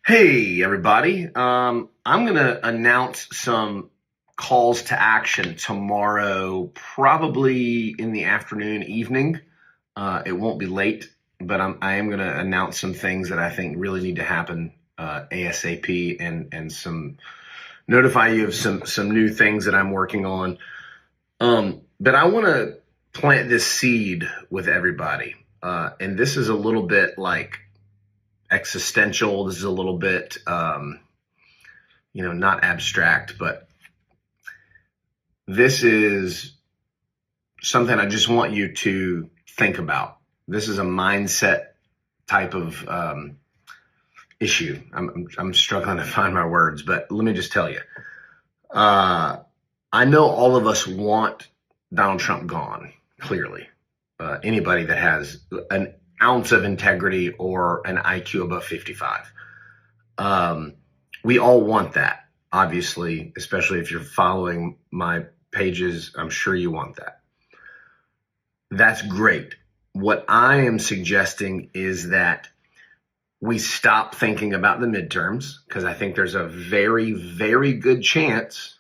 Hey, everybody. I'm going to announce some calls to action tomorrow, probably in the afternoon, evening. It won't be late, but I am going to announce some things that I think really need to happen ASAP and some notify you of some new things that I'm working on. But I want to plant this seed with everybody. And this is a little bit like existential. This is a little bit, not abstract, but this is something I just want you to think about. This is a mindset type of issue. I'm struggling to find my words, but let me just tell you. I know all of us want Donald Trump gone, clearly. Anybody that has an ounce of integrity or an IQ above 55. We all want that, obviously, especially if you're following my pages. I'm sure you want that. That's great. What I am suggesting is that we stop thinking about the midterms, because I think there's a very, very good chance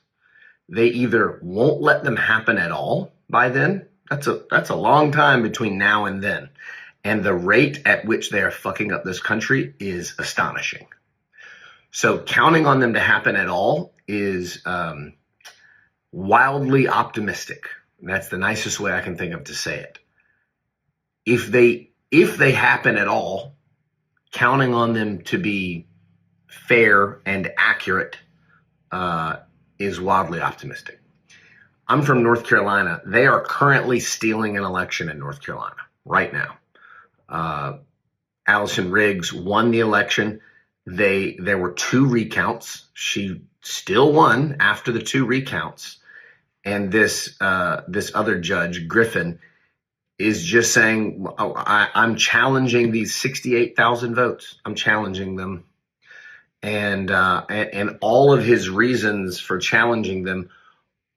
they either won't let them happen at all by then. That's a long time between now and then. And the rate at which they are fucking up this country is astonishing. So counting on them to happen at all is wildly optimistic. That's the nicest way I can think of to say it. If they happen at all, counting on them to be fair and accurate is wildly optimistic. I'm from North Carolina. They are currently stealing an election in North Carolina right now. Allison Riggs won the election. There were 2 recounts. She still won after the 2 recounts. And this other judge, Griffin, is just saying, I'm challenging these 68,000 votes. I'm challenging them. And all of his reasons for challenging them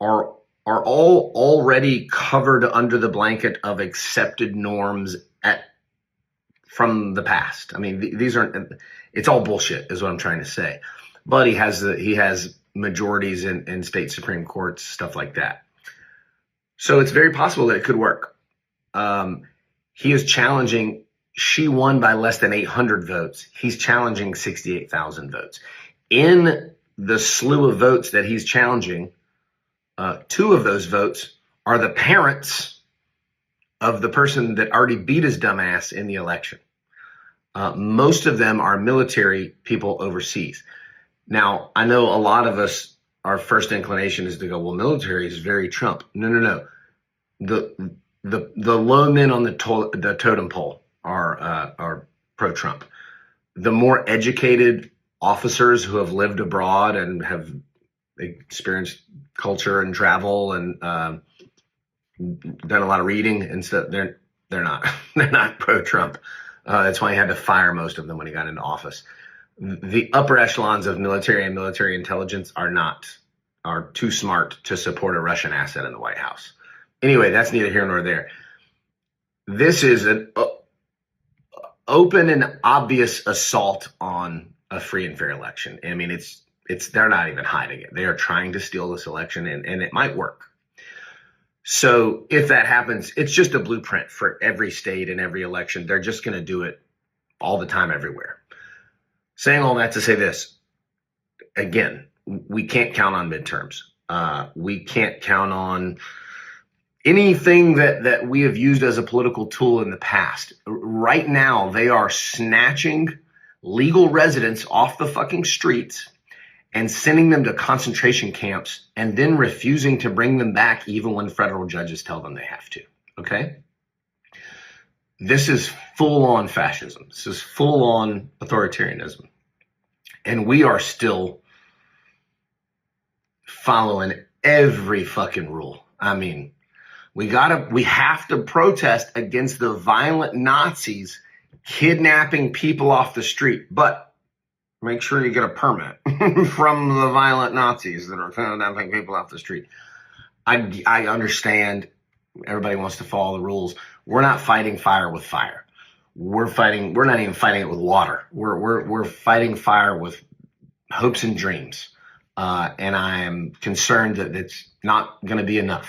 are all already covered under the blanket of accepted norms from the past. I mean, these aren't. It's all bullshit, is what I'm trying to say. But he has majorities in state Supreme Courts, stuff like that. So it's very possible that it could work. He is challenging. She won by less than 800 votes. He's challenging 68,000 votes. In the slew of votes that he's challenging, 2 of those votes are the parents of the person that already beat his dumb ass in the election. Most of them are military people overseas. Now, I know a lot of us, our first inclination is to go, well, military is very Trump. No. The low men on the totem pole are pro-Trump. The more educated officers who have lived abroad and have experienced culture and travel and done a lot of reading and stuff, they're not pro-Trump. That's why he had to fire most of them when he got into office. The upper echelons of military and military intelligence are too smart to support a Russian asset in the White House. Anyway, that's neither here nor there. This is an open and obvious assault on a free and fair election. I mean, they're not even hiding it. They are trying to steal this election, and it might work. So if that happens, it's just a blueprint for every state and every election. They're just going to do it all the time, everywhere. Saying all that to say this, again, we can't count on midterms. We can't count on anything that we have used as a political tool in the past. Right now, they are snatching legal residents off the fucking streets and sending them to concentration camps and then refusing to bring them back even when federal judges tell them they have to. Okay? This is full-on fascism. This is full-on authoritarianism. And we are still following every fucking rule. I mean, we have to protest against the violent Nazis kidnapping people off the street. But make sure you get a permit from the violent Nazis that are kidnapping people off the street. I understand everybody wants to follow the rules. We're not fighting fire with fire. we're not even fighting it with water. We're fighting fire with hopes and dreams. And I am concerned that it's not going to be enough.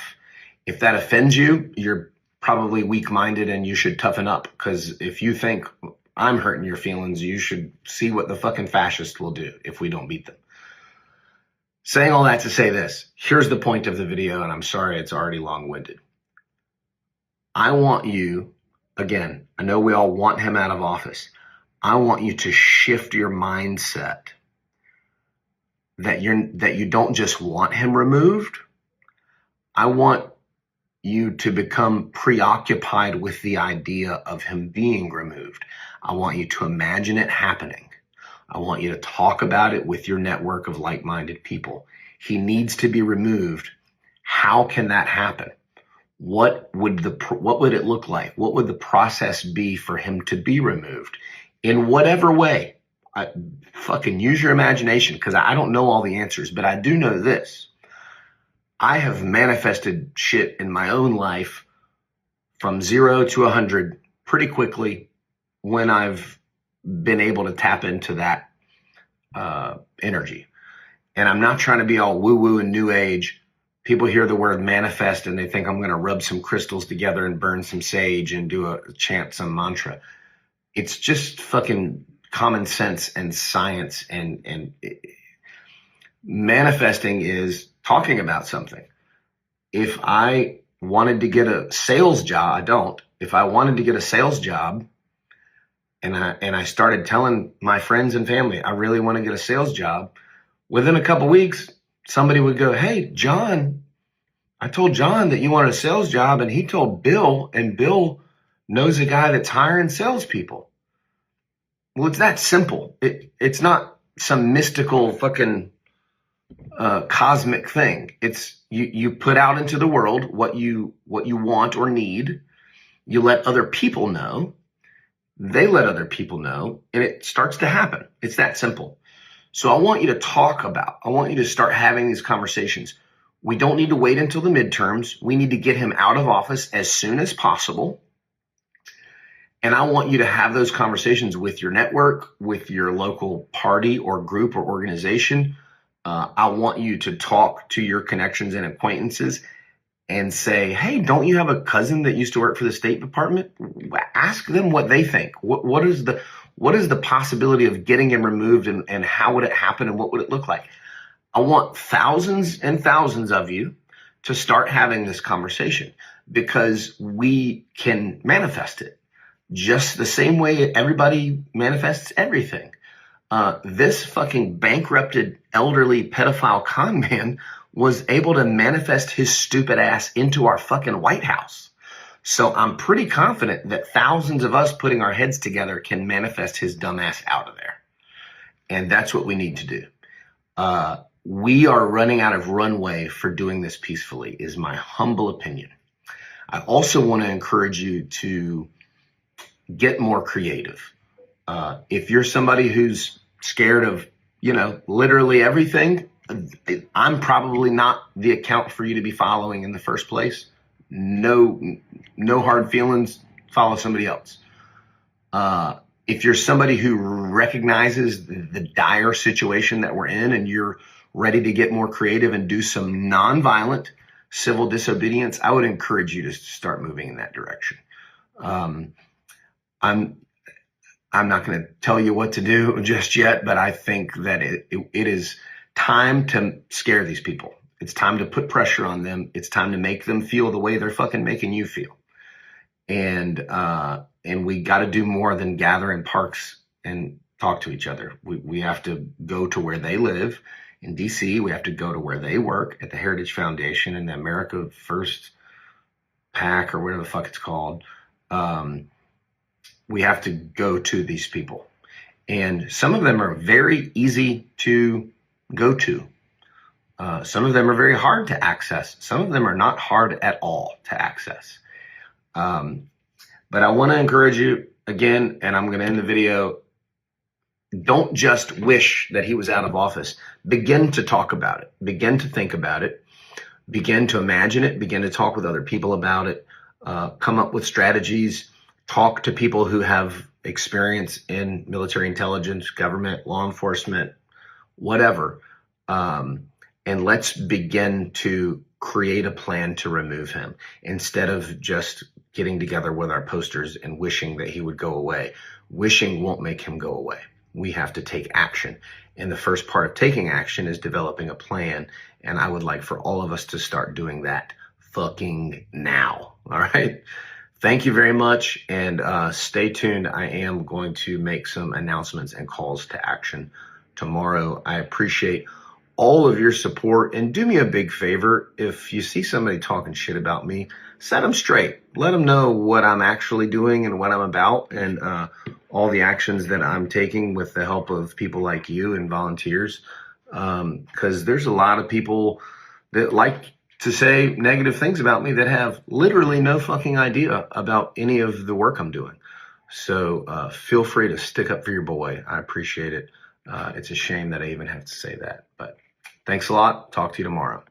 If that offends you, you're probably weak-minded and you should toughen up, because if you think I'm hurting your feelings, you should see what the fucking fascists will do if we don't beat them. Saying all that to say this, here's the point of the video, and I'm sorry it's already long-winded. I want you, again, I know we all want him out of office. I want you to shift your mindset that you don't just want him removed. I want you to become preoccupied with the idea of him being removed. I want you to imagine it happening. I want you to talk about it with your network of like-minded people. He needs to be removed. How can that happen? What would it look like? What would the process be for him to be removed? In whatever way. Fucking use your imagination, because I don't know all the answers, but I do know this. I have manifested shit in my own life from 0 to 100 pretty quickly when I've been able to tap into that energy. And I'm not trying to be all woo-woo and new age. People hear the word manifest and they think I'm going to rub some crystals together and burn some sage and chant some mantra. It's just fucking common sense and science, and manifesting is talking about something. If I wanted to get a sales job, I don't. If I wanted to get a sales job and I started telling my friends and family, I really want to get a sales job, within a couple weeks, somebody would go, hey, John, I told John that you wanted a sales job, and he told Bill, and Bill knows a guy that's hiring salespeople. Well, it's that simple. It's not some mystical fucking cosmic thing. It's you put out into the world what you want or need. You let other people know. They let other people know, and it starts to happen. It's that simple. So I want you to I want you to start having these conversations. We don't need to wait until the midterms. We need to get him out of office as soon as possible. And I want you to have those conversations with your network, with your local party or group or organization. I want you to talk to your connections and acquaintances and say, hey, don't you have a cousin that used to work for the State Department? Ask them what they think. What is the possibility of getting him removed, and how would it happen, and what would it look like? I want thousands and thousands of you to start having this conversation, because we can manifest it just the same way everybody manifests everything. This fucking bankrupted elderly pedophile con man was able to manifest his stupid ass into our fucking White House. So I'm pretty confident that thousands of us putting our heads together can manifest his dumb ass out of there. And that's what we need to do. We are running out of runway for doing this peacefully, is my humble opinion. I also want to encourage you to get more creative. If you're somebody who's scared of, literally everything, I'm probably not the account for you to be following in the first place. No hard feelings. Follow somebody else. If you're somebody who recognizes the dire situation that we're in, and you're ready to get more creative and do some nonviolent civil disobedience, I would encourage you to start moving in that direction. I'm not going to tell you what to do just yet, but I think that it is time to scare these people. It's time to put pressure on them. It's time to make them feel the way they're fucking making you feel. And we got to do more than gather in parks and talk to each other. We have to go to where they live in DC. We have to go to where they work at the Heritage Foundation and the America First PAC, or whatever the fuck it's called. We have to go to these people. And some of them are very easy to go to. Some of them are very hard to access. Some of them are not hard at all to access. But I want to encourage you again, and I'm going to end the video. Don't just wish that he was out of office. Begin to talk about it. Begin to think about it. Begin to imagine it. Begin to talk with other people about it. Come up with strategies. talk to people who have experience in military intelligence, government, law enforcement, whatever. And let's begin to create a plan to remove him instead of just getting together with our posters and wishing that he would go away. Wishing won't make him go away. We have to take action. And the first part of taking action is developing a plan. And I would like for all of us to start doing that fucking now. All right. Thank you very much. And stay tuned. I am going to make some announcements and calls to action tomorrow. I appreciate all of your support, and do me a big favor. If you see somebody talking shit about me, set them straight. Let them know what I'm actually doing and what I'm about, and all the actions that I'm taking with the help of people like you and volunteers. Because there's a lot of people that like to say negative things about me that have literally no fucking idea about any of the work I'm doing. So feel free to stick up for your boy. I appreciate it. It's a shame that I even have to say that, but thanks a lot. Talk to you tomorrow.